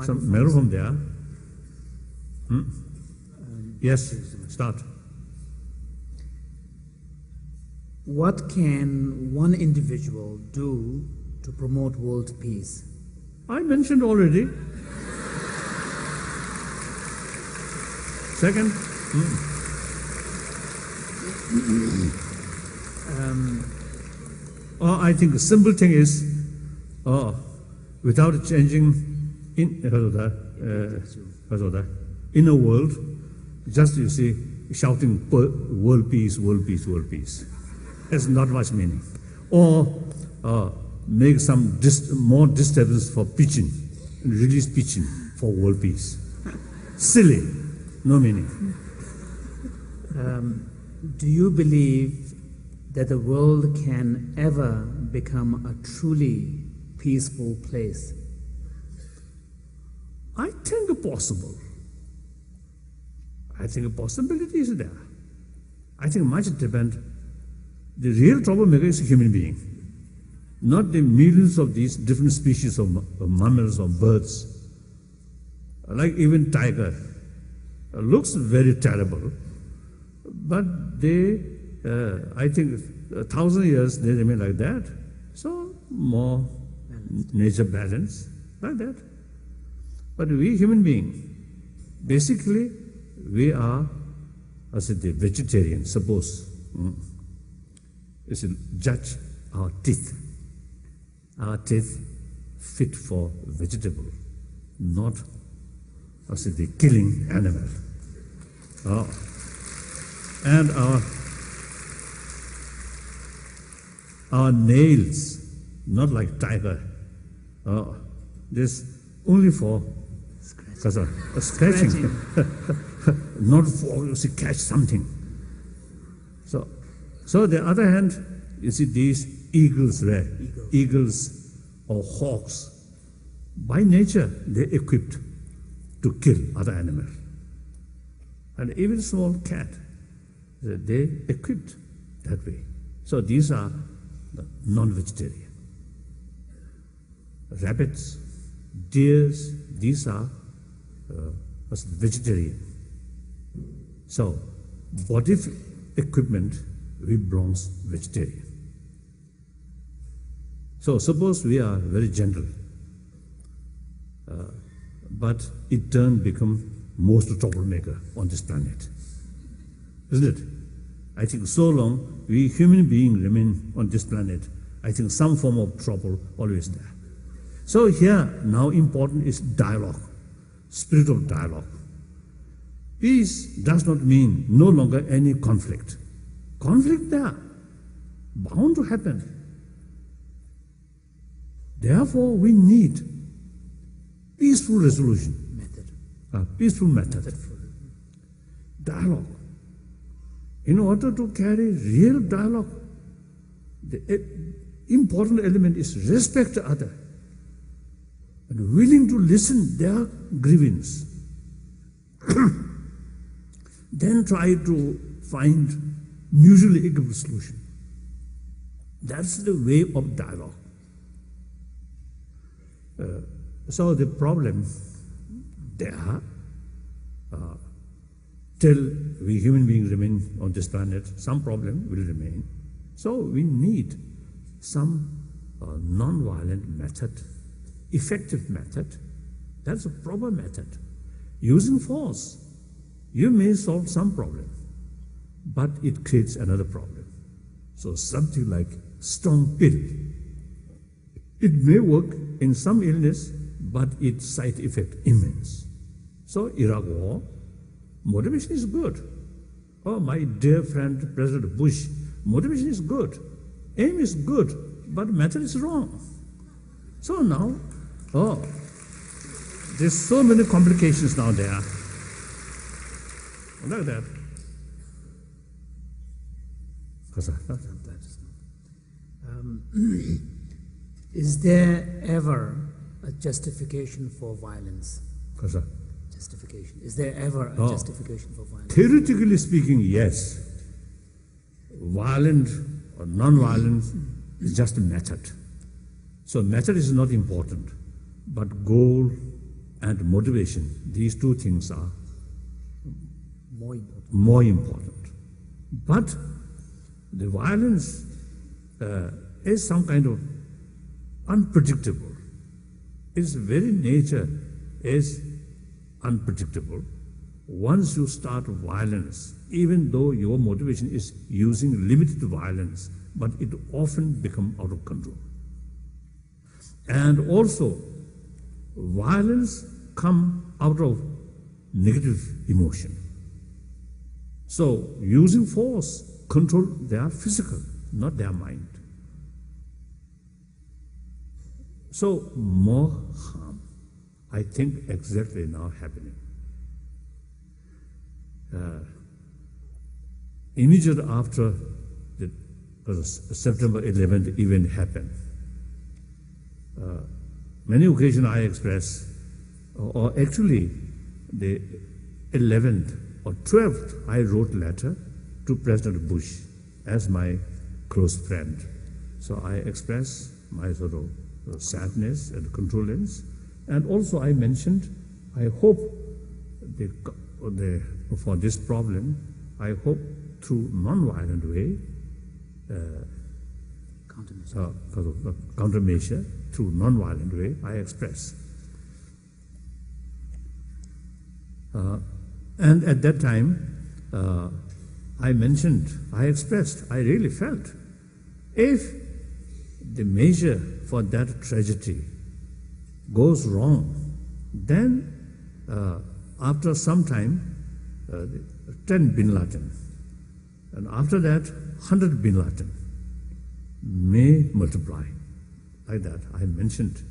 some microphone there. Yes, start. What can one individual do to promote world peace? I mentioned already. Second. I think the simple thing is, without changing inner world, just you see shouting world peace. There's not much meaning. Or make some more disturbance for pitching, release pitching for world peace. Silly, no meaning. Do you believe that the world can ever become a truly peaceful place? I think possible. I think a possibility is there. I think much depends. The real troublemaker is a human being, not the millions of these different species of mammals or birds. Like even tiger, looks very terrible, but they, I think 1,000 years they remain like that. So more nature balance, like that. But we human beings, basically we are, as the vegetarian, suppose, is judge our teeth. Our teeth fit for vegetable, not as the killing animal. And our nails, not like tiger. This only for scratching. Not for you see catch something. So the other hand, you see these eagles there, eagles or hawks. By nature, they're equipped to kill other animals. And even small cat, they equipped that way. So these are the non-vegetarian. Rabbits, deers, these are vegetarian. So body equipment, we belongs vegetarian. So suppose we are very gentle, but it become most troublemaker on this planet, isn't it? I think so long we human beings remain on this planet, I think some form of trouble always there. So here now important is dialogue, spirit of dialogue. Peace does not mean no longer any conflict. Conflict there, bound to happen. Therefore we need peaceful resolution. Peaceful method. Dialogue. In order to carry real dialogue, the important element is respect the other and willing to listen their grievance. Then try to find mutually agreeable solution. That's the way of dialogue. So the problem there, till we human beings remain on this planet, some problem will remain. So we need some non-violent method, effective method. That's a proper method. Using force, you may solve some problem, but it creates another problem. So something like strong pill. It may work in some illness, but its side effect immense. So Iraq war, motivation is good. Oh, my dear friend President Bush, motivation is good, aim is good, but method is wrong. So now, there's so many complications now there. Like that. Is there ever a justification for violence? Justification. Is there ever a justification for violence? Theoretically speaking, yes. Violent or non-violence is just a method. So method is not important, but goal and motivation, these two things are more important. But the violence is some kind of unpredictable. Its very nature is unpredictable. Once you start violence, even though your motivation is using limited violence, but it often becomes out of control. And also, violence comes out of negative emotion. So, using force, control their physical, not their mind. So, more harm, I think, exactly now happening. Immediately after the September 11th event happened, many occasions I expressed, or actually the 11th or 12th, I wrote a letter to President Bush as my close friend. So I expressed my sort of sadness and condolence, and also I mentioned, I hope for this problem, I hope through non-violent way, countermeasure, through non-violent way, I express. And at that time, I mentioned, I expressed, I really felt, if the measure for that tragedy goes wrong, then after some time, 10 bin Laden, and after that, 100 bin Laden may multiply. Like that, I mentioned.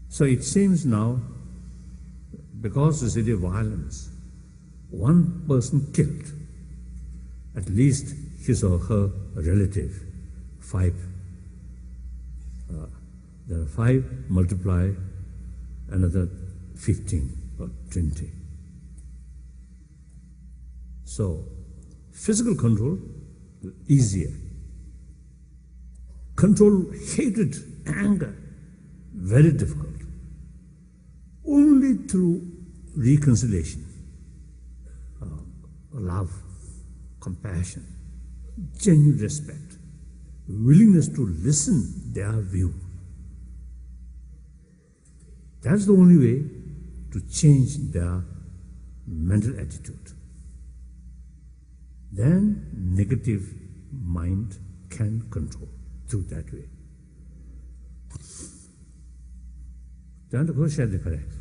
So it seems now, because of the violence, one person killed, at least his or her relative, 5. There are 5 multiply another 15. or 20. So, physical control, easier. Control hatred, anger, very difficult. Only through reconciliation, love, compassion, genuine respect, willingness to listen their view. That's the only way to change their mental attitude. Then negative mind can control through that way. Then the question is correct.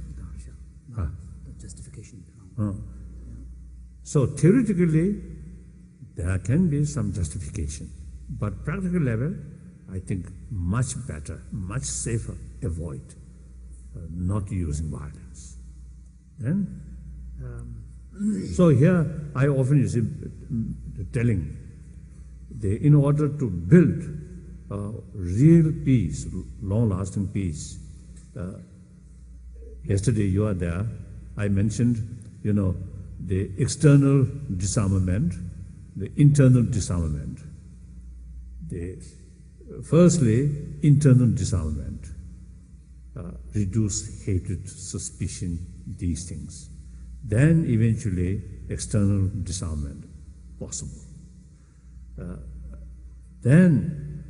The justification. So theoretically, there can be some justification, but practical level, I think much better, much safer, avoid not using violence. Then, so here I often use telling, in order to build real peace, long-lasting peace. Yesterday you are there, I mentioned, the external disarmament, the internal disarmament. Firstly, internal disarmament, reduce hatred, suspicion, these things. Then eventually, external disarmament, possible. Then,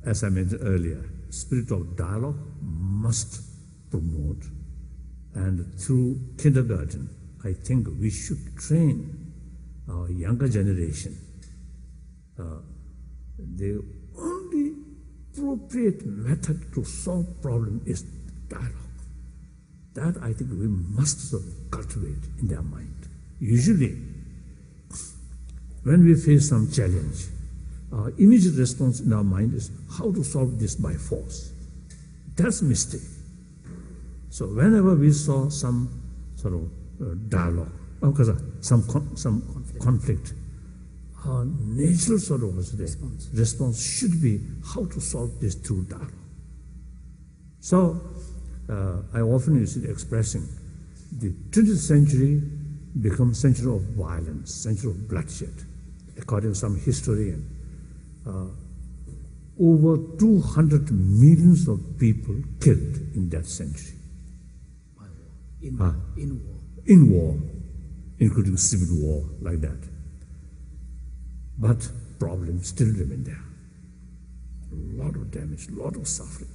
as I mentioned earlier, spirit of dialogue must promote, and through kindergarten, I think we should train our younger generation. The only appropriate method to solve problem is dialogue. That I think we must cultivate in their mind. Usually, when we face some challenge, our immediate response in our mind is how to solve this by force. That's a mistake. So whenever we saw some sort of dialogue, some conflict, our natural sort of response should be how to solve this through dialogue. So I often use it expressing the 20th century becomes century of violence, century of bloodshed. According to some historian, over 200 millions of people killed in that century. In war, including civil war, like that. But problems still remain there. A lot of damage, a lot of suffering.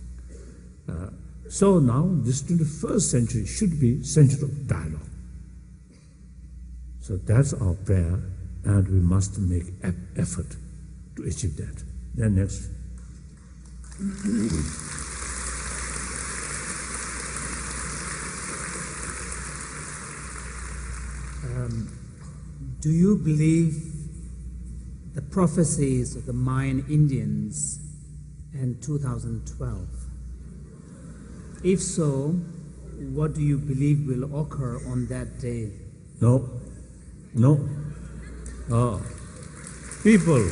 So now, this 21st century should be century of dialogue. So that's our prayer, and we must make effort to achieve that. Then next. Do you believe the prophecies of the Mayan Indians in 2012? If so, what do you believe will occur on that day? No. People.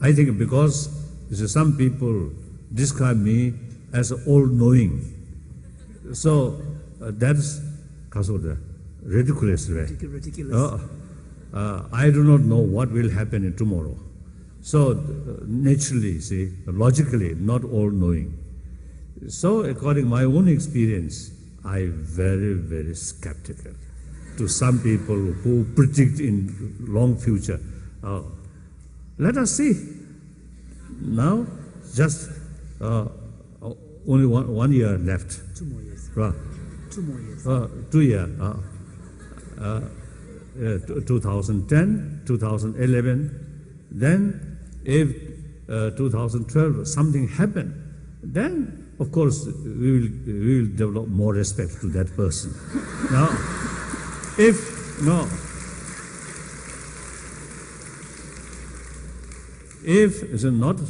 I think because some people describe me as all-knowing. So that's ridiculous, right? Ridiculous. I do not know what will happen in tomorrow. So naturally, logically, not all-knowing. So according to my own experience, I'm very, very skeptical to some people who predict in long future. Let us see. Now, just only one year left. 2 more years. 2 more years. 2 years. 2010, 2011. Then, if 2012 something happened, then of course we will develop more respect to that person. Now, if it will not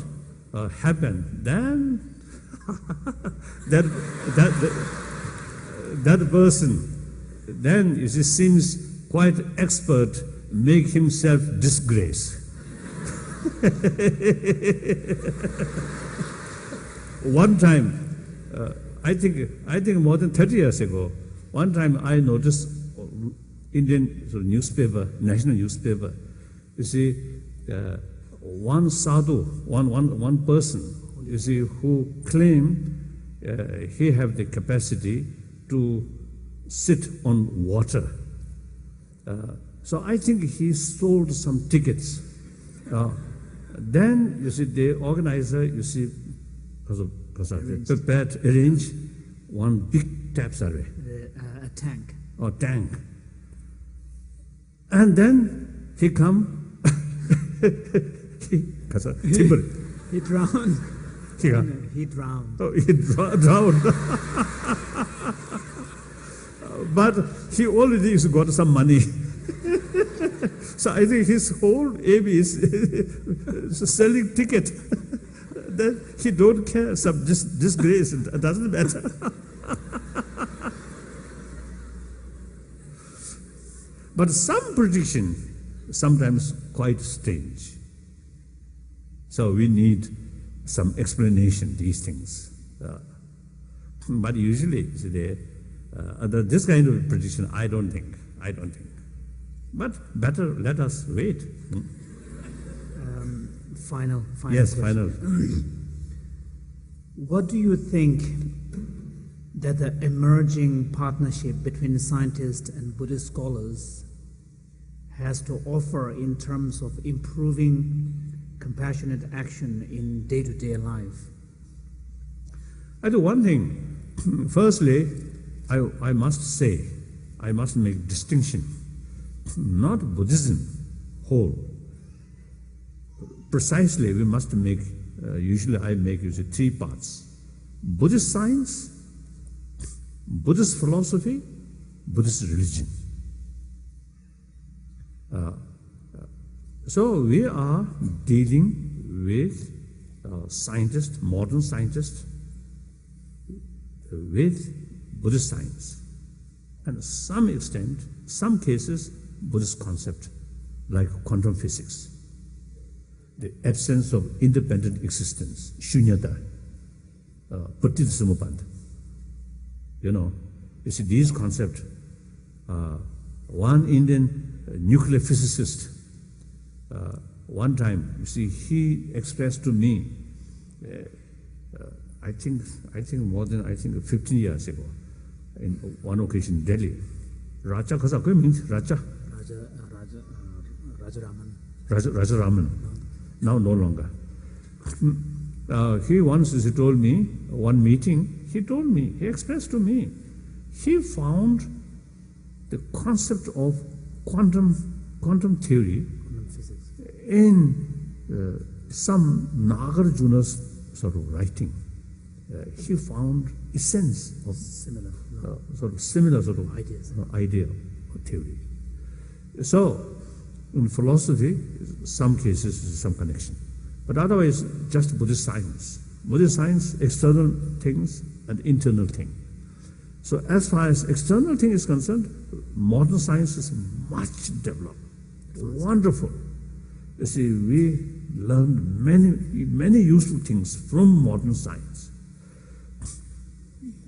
happen, then that person, then it seems quite expert, make himself disgrace. One time, I think more than 30 years ago, one time I noticed Indian newspaper, national newspaper. You see, one sadhu, one person, you see, who claimed he have the capacity to sit on water. So I think he sold some tickets. Then, you see, the organizer, you see, arrange one big tap survey. A tank. Or tank. And then he come, He drowned. He drowned. Oh, he drowned. But he already got some money. So I think his whole aim is selling ticket. Then he don't care, some disgrace, it doesn't matter. But some prediction, sometimes quite strange. So we need some explanation, these things. But usually, this kind of prediction, I don't think. But better let us wait. Final yes, question. final. What do you think that the emerging partnership between scientists and Buddhist scholars has to offer in terms of improving compassionate action in day-to-day life? I do one thing. Firstly, I must say, I must make distinction. Not Buddhism whole. Precisely, we must make, usually I make three parts. Buddhist science, Buddhist philosophy, Buddhist religion. So we are dealing with scientists, modern scientists, with Buddhist science. And to some extent, some cases, Buddhist concept, like quantum physics, the absence of independent existence, shunyata, patithasamuppada. You see these concepts. One Indian nuclear physicist, one time, you see, he expressed to me, I think more than 15 years ago, in one occasion in Delhi. Raja Khasa, what means Raja? Raja. Now no longer. He once, he told me, one meeting, he expressed to me, he found the concept of quantum theory in some Nagarjuna's sort of writing. He found essence of similar sort of idea or theory. So, in philosophy, some cases, some connection. But otherwise, just Buddhist science. Buddhist science, external things and internal thing. So as far as external thing is concerned, modern science is much developed. Wonderful. You see, we learned many useful things from modern science.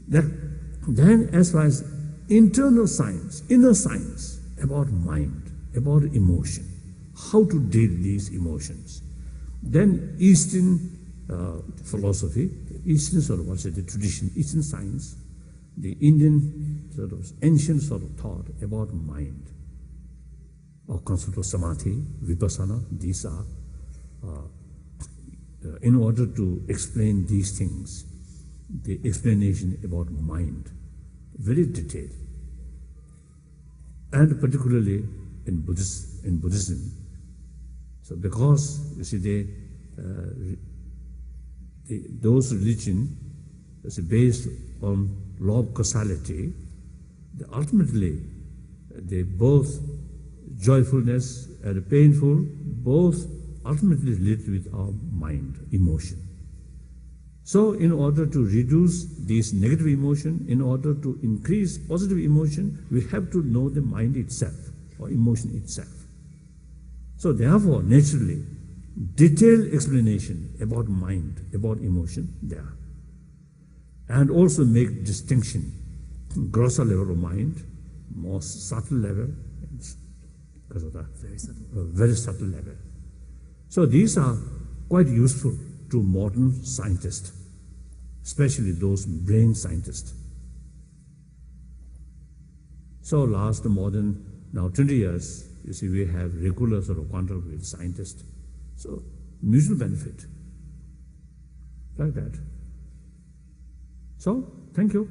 Then as far as internal science, inner science, about mind, about emotion, how to deal with these emotions. Then Eastern philosophy, Eastern sort of the tradition, Eastern science, the Indian sort of ancient sort of thought about mind, or concept of samadhi, vipassana. These are, in order to explain these things, the explanation about mind, very detailed, and particularly in Buddhism. So because you see those religion is based on law of causality, ultimately they both joyfulness and painful both ultimately relate with our mind, emotion. So in order to reduce these negative emotion, in order to increase positive emotion, we have to know the mind itself or emotion itself. So therefore, naturally, detailed explanation about mind, about emotion there. And also make distinction, grosser level of mind, more subtle level, because of that. Very subtle level. So these are quite useful to modern scientists, especially those brain scientists. So last more than now 20 years, you see, we have regular sort of contact with scientists. So mutual benefit, like that. So, thank you.